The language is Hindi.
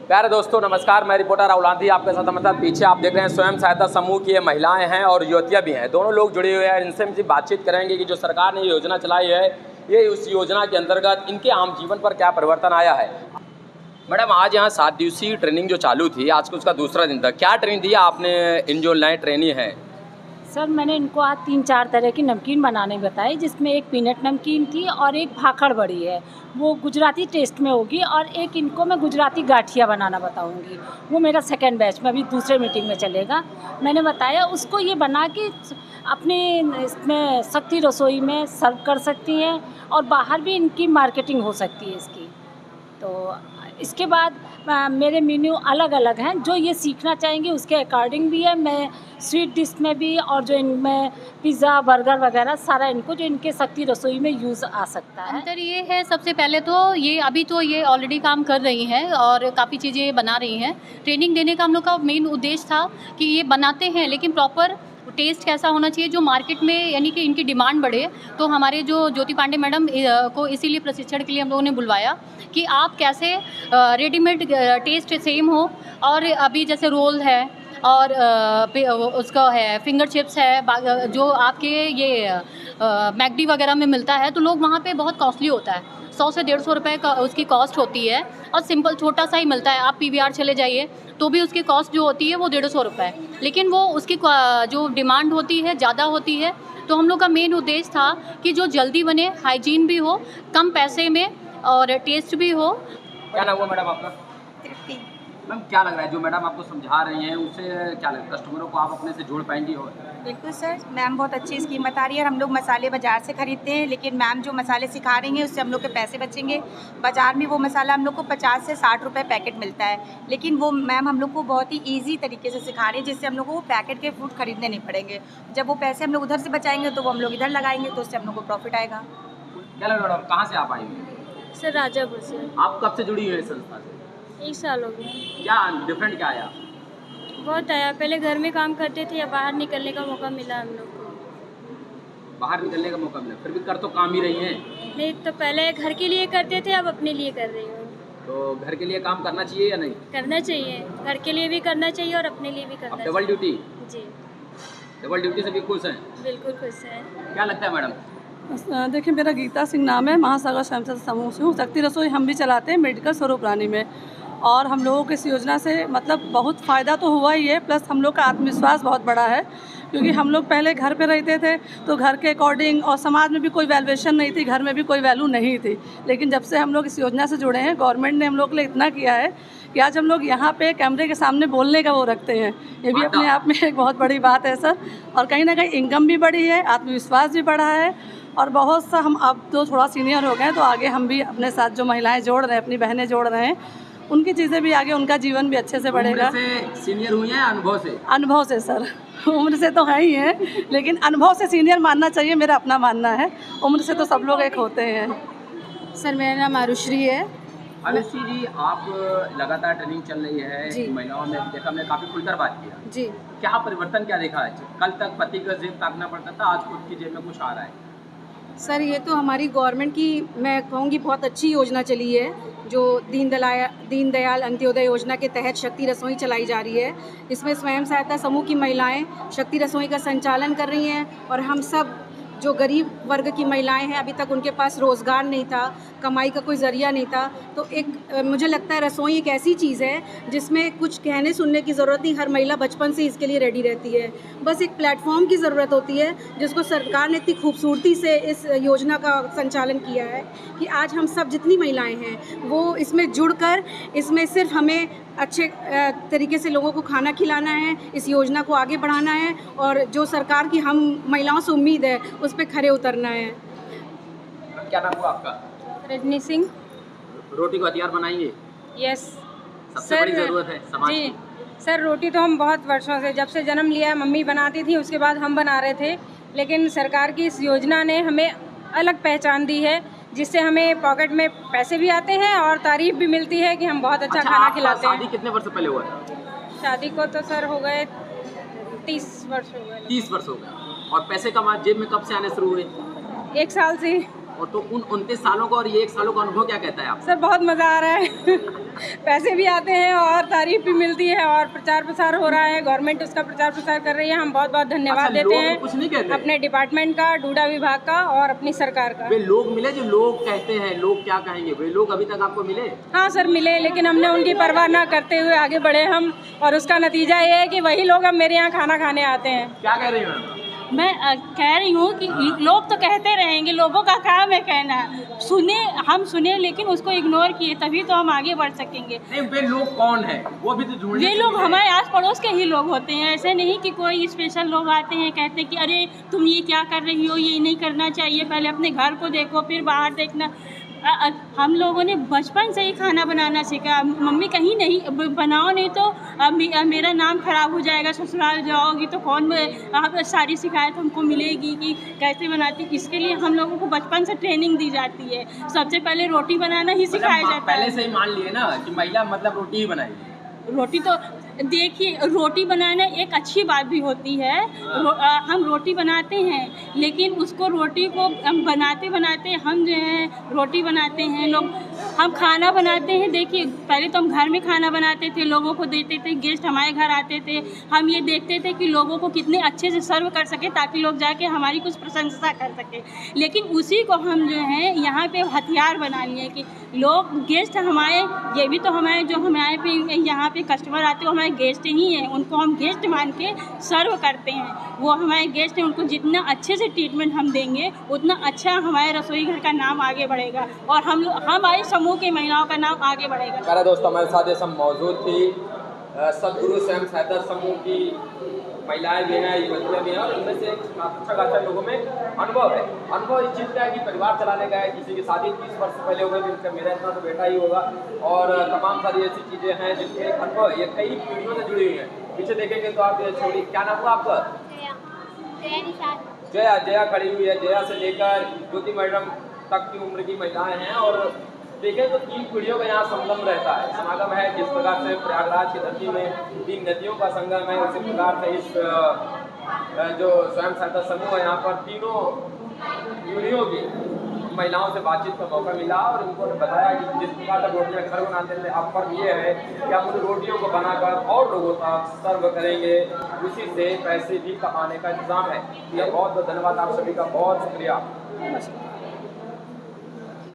प्यारे दोस्तों नमस्कार, मैं रिपोर्टर राहुल गांधी आपके साथ मतलब पीछे आप देख रहे हैं स्वयं सहायता समूह की ये महिलाएं हैं और युवतियां भी हैं, दोनों लोग जुड़े हुए हैं। इनसे हम बातचीत करेंगे कि जो सरकार ने योजना चलाई है ये उस योजना के अंतर्गत इनके आम जीवन पर क्या परिवर्तन आया है। मैडम, आज यहाँ 7 दिवसीय ट्रेनिंग जो चालू थी, आज को उसका दूसरा दिन था, क्या ट्रेनिंग दिया आपने इन जो नए ट्रेनी हैं? सर मैंने इनको आज 3-4 तरह की नमकीन बनाने बताई, जिसमें एक पीनट नमकीन थी और एक भाखड़ बड़ी है, वो गुजराती टेस्ट में होगी, और एक इनको मैं गुजराती गाठिया बनाना बताऊंगी। वो मेरा सेकंड बैच में अभी दूसरे मीटिंग में चलेगा। मैंने बताया उसको ये बना के अपने इसमें शक्ति रसोई में सर्व कर सकती हैं और बाहर भी इनकी मार्केटिंग हो सकती है इसकी। तो इसके बाद मेरे मेन्यू अलग अलग हैं, जो ये सीखना चाहेंगे उसके अकॉर्डिंग भी है। मैं स्वीट डिश में भी और जो इनमें पिज़्ज़ा बर्गर वगैरह सारा इनको जो इनके शक्ति रसोई में यूज़ आ सकता है। अंतर ये है, सबसे पहले तो ये अभी तो ये ऑलरेडी काम कर रही हैं और काफ़ी चीज़ें बना रही हैं। ट्रेनिंग देने का हम लोग का मेन उद्देश्य था कि ये बनाते हैं लेकिन प्रॉपर टेस्ट कैसा होना चाहिए जो मार्केट में, यानी कि इनकी डिमांड बढ़े। तो हमारे जो ज्योति पांडे मैडम को इसीलिए प्रशिक्षण के लिए हम लोगों ने बुलवाया कि आप कैसे रेडीमेड टेस्ट सेम हो, और अभी जैसे रोल है और उसका है फिंगर चिप्स है, जो आपके ये मैकडी वगैरह में मिलता है, तो लोग वहाँ पे बहुत कॉस्टली होता है, 100 से 150 रुपये का उसकी कॉस्ट होती है, और सिंपल छोटा सा ही मिलता है। आप PVR चले जाइए तो भी उसकी कॉस्ट जो होती है वो 150 रुपये, लेकिन वो उसकी जो डिमांड होती है ज़्यादा होती है। तो हम लोग का मेन उद्देश्य था कि जो जल्दी बने, हाइजीन भी हो, कम पैसे में और टेस्ट भी हो। क्या नाम हुआ मैडम आपका? तृप्ति। मैम, क्या लग रहा है जो मैडम आपको समझा रही हैं उससे क्या लग रहा है, कस्टमरों को आप अपने से जोड़ पाएंगी? और बिल्कुल सर, मैम बहुत अच्छी स्कीम बता रही है। हम लोग मसाले बाज़ार से खरीदते हैं, लेकिन मैम जो मसाले सिखा रही हैं उससे हम लोग के पैसे बचेंगे। बाज़ार में वो मसाला हम लोग को 50 से 60 रुपये पैकेट मिलता है, लेकिन वो मैम हम लोग को बहुत ही ईजी तरीके से सिखा रही है, जिससे हम लोग को वो पैकेट के फूड खरीदने नहीं पड़ेंगे। जब वो पैसे हम लोग उधर से बचाएंगे तो वो हम लोग इधर लगाएंगे, तो उससे हम लोग को प्रॉफिट आएगा। क्या लग रहा है मैडम, कहाँ से आप आई हुई? सर राजापुर से। आप कब से जुड़ी हुई है इस संस्था से? 1 साल हो गया। क्या डिफरेंट क्या आया? बहुत आया, पहले घर में काम करते थे, अब बाहर निकलने का मौका मिला हम लोग को। बाहर निकलने का मौका मिला, फिर भी कर तो काम ही रही हैं। नहीं तो पहले घर के लिए करते थे, अब अपने लिए कर रही हूँ। तो घर के लिए काम करना चाहिए या नहीं? करना चाहिए, घर के लिए भी करना चाहिए और अपने लिए भी करना अब डबल ड्यूटी? जी डबल ड्यूटी से भी खुश हैं? बिल्कुल खुश है। क्या लगता है मैडम? देखिए, मेरा गीता सिंह नाम है, महासागर स्वयं सहायता समूह से हूँ। शक्ति रसोई हम भी चलाते हैं मेडिकल स्वरूप रानी में, और हम लोगों को इस योजना से मतलब बहुत फ़ायदा तो हुआ ही है, प्लस हम लोग का आत्मविश्वास बहुत बड़ा है, क्योंकि हम लोग पहले घर पे रहते थे तो घर के अकॉर्डिंग और समाज में भी कोई वैल्यूएशन नहीं थी, घर में भी कोई वैल्यू नहीं थी। लेकिन जब से हम लोग इस योजना से जुड़े हैं, गवर्नमेंट ने हम लोग के लिए इतना किया है कि आज हम लोग यहाँ पे कैमरे के सामने बोलने का वो रखते हैं। ये भी अपने आप में एक बहुत बड़ी बात है सर, और कहीं ना कहीं इनकम भी बढ़ी है, आत्मविश्वास भी बढ़ा है, और बहुत सा हम अब तो थोड़ा सीनियर हो गए तो आगे हम भी अपने साथ जो महिलाएं जोड़ रहे हैं, अपनी बहनें जोड़ रहे हैं, उनकी चीज़ें भी आगे, उनका जीवन भी अच्छे से बढ़ेगा। उम्र से सीनियर हुई हैं, अनुभव से? अनुभव से सर, उम्र से तो है ही है, लेकिन अनुभव से सीनियर मानना चाहिए, मेरा अपना मानना है। उम्र से तो सब लोग एक होते हैं। सर मेरा नाम आरुश्री है। अनुश्री जी, आप लगातार ट्रेनिंग चल रही है, महिलाओं में देखा, हमने काफ़ी खुलकर बात किया जी। क्या परिवर्तन क्या देखा है? कल तक पति का जेब ताकना पड़ता था, आज खुद की जेब में कुछ आ रहा है। सर ये तो हमारी गवर्नमेंट की, मैं कहूँगी, बहुत अच्छी योजना चली है, जो दीनदयाल अंत्योदय योजना के तहत शक्ति रसोई चलाई जा रही है। इसमें स्वयं सहायता समूह की महिलाएं शक्ति रसोई का संचालन कर रही हैं, और हम सब जो गरीब वर्ग की महिलाएं हैं, अभी तक उनके पास रोज़गार नहीं था, कमाई का कोई ज़रिया नहीं था, तो एक मुझे लगता है रसोई एक ऐसी चीज़ है जिसमें कुछ कहने सुनने की ज़रूरत नहीं, हर महिला बचपन से इसके लिए रेडी रहती है। बस एक प्लेटफॉर्म की ज़रूरत होती है, जिसको सरकार ने इतनी खूबसूरती से इस योजना का संचालन किया है कि आज हम सब जितनी महिलाएँ हैं वो इसमें जुड़कर, इसमें सिर्फ हमें अच्छे तरीके से लोगों को खाना खिलाना है, इस योजना को आगे बढ़ाना है, और जो सरकार की हम महिलाओं से उम्मीद है उस पर खरे उतरना है। क्या नाम हुआ आपका? रजनी सिंह। रोटी को हथियार बनाएंगे? यस सबसे बड़ी ज़रूरत है समाज जी। की। सर रोटी तो हम बहुत वर्षों से, जब से जन्म लिया मम्मी बनाती थी, उसके बाद हम बना रहे थे, लेकिन सरकार की इस योजना ने हमें अलग पहचान दी है, जिससे हमें पॉकेट में पैसे भी आते हैं और तारीफ भी मिलती है कि हम बहुत अच्छा खाना खिलाते हैं। शादी कितने वर्ष पहले हुआ था? शादी को तो सर हो गए 30 वर्ष हो गए। 30 वर्ष हो गए। और पैसे कमा जेब में कब से आने शुरू हुए? 1 साल से। और तो उन 29 सालों का और ये 1 सालों का अनुभव क्या कहता है आप? सर बहुत मज़ा आ रहा है पैसे भी आते हैं और तारीफ भी मिलती है और प्रचार प्रसार हो रहा है, गवर्नमेंट उसका प्रचार प्रसार कर रही है। हम बहुत बहुत धन्यवाद देते हैं कुछ नहीं कहते अपने डिपार्टमेंट का, डूडा विभाग का और अपनी सरकार का। वे लोग मिले जो लोग कहते हैं, लोग क्या कहेंगे, वे लोग अभी तक आपको मिले? हाँ सर मिले, लेकिन हमने उनकी परवाह ना करते हुए आगे बढ़े हम, और उसका नतीजा ये है कि वही लोग अब मेरे यहाँ खाना खाने आते हैं। क्या कह रही हैं? मैं कह रही हूँ कि लोग तो कहते रहेंगे, लोगों का काम है कहना, हम सुने लेकिन उसको इग्नोर किए, तभी तो हम आगे बढ़ सकेंगे। नहीं, वे लोग कौन हैं? वो भी तो ढूंढने वे लोग हमारे आस पड़ोस के ही लोग होते हैं, ऐसे नहीं कि कोई स्पेशल लोग आते हैं कहते कि अरे तुम ये क्या कर रही हो, ये नहीं करना चाहिए, पहले अपने घर को देखो फिर बाहर देखना। हम लोगों ने बचपन से ही खाना बनाना सीखा। मम्मी कहीं नहीं बनाओ नहीं तो मेरा नाम खराब हो जाएगा, ससुराल जाओगी तो कौन सारी शिकायत हमको मिलेगी कि कैसे बनाती। इसके लिए हम लोगों को बचपन से ट्रेनिंग दी जाती है। सबसे पहले रोटी बनाना ही सिखाया जाता है। पहले से ही मान लिए ना कि महिला मतलब रोटी ही बनाएगी। रोटी तो देखिए, रोटी बनाना एक अच्छी बात भी होती है। हम रोटी बनाते हैं, लेकिन उसको रोटी को बनाते बनाते हम जो है रोटी बनाते हैं लोग, हम खाना बनाते हैं। देखिए पहले तो हम घर में खाना बनाते थे, लोगों को देते थे, गेस्ट हमारे घर आते थे, हम ये देखते थे कि लोगों को कितने अच्छे से सर्व कर सके ताकि लोग जाके हमारी कुछ प्रशंसा कर सके। लेकिन उसी को हम जो है यहाँ पे हथियार बना लिए कि लोग गेस्ट हमारे, ये भी तो हमारे जो हमारे पे यहाँ पे कस्टमर आते हैं वो हमारे गेस्ट ही हैं, उनको हम गेस्ट मान के सर्व करते हैं। वो हमारे गेस्ट हैं, उनको जितना अच्छे से ट्रीटमेंट हम देंगे उतना अच्छा हमारे रसोई घर का नाम आगे बढ़ेगा और हमारे समूह की महिलाओं का नाम आगे बढ़ेगा। प्यारे दोस्तों, हमारे साथ ये सब मौजूद थी सदगुरु स्वयं सहायता समूह की महिलाएं भी हैं, युवतियाँ भी हैं और इनमें से अच्छा खासा लोगों में अनुभव है। अनुभव इस चीज़ का है कि परिवार चलाने का है, किसी की शादी 30 वर्ष पहले हो गई, जिनका मेरा इतना तो बेटा ही होगा, और तमाम सारी ऐसी चीज़ें हैं जिनके अनुभव ये कई पीढ़ियों से जुड़ी हुई हैं। पीछे देखेंगे तो आप ये छोड़ी, क्या नाम हुआ आपका? जया खड़ी हुई है। जया से लेकर ज्योति मैडम तक की उम्र की महिलाएं हैं और देखें तो 3 पीढ़ियों का यहाँ संगम रहता है, समागम है। जिस प्रकार से प्रयागराज की धरती में 3 नदियों का संगम है, उसी प्रकार से इस जो स्वयं सहायता समूह है यहाँ पर तीनों पीढ़ियों की महिलाओं से बातचीत का मौका मिला और उनको बताया कि जिस प्रकार से रोटियाँ घर बनाते थे, अब फर्क ये है कि आप उन रोटियों को बनाकर और लोगों तक सर्व करेंगे, उसी से पैसे भी कमाने का इंतजाम है। यह बहुत बहुत धन्यवाद, आप सभी का बहुत शुक्रिया।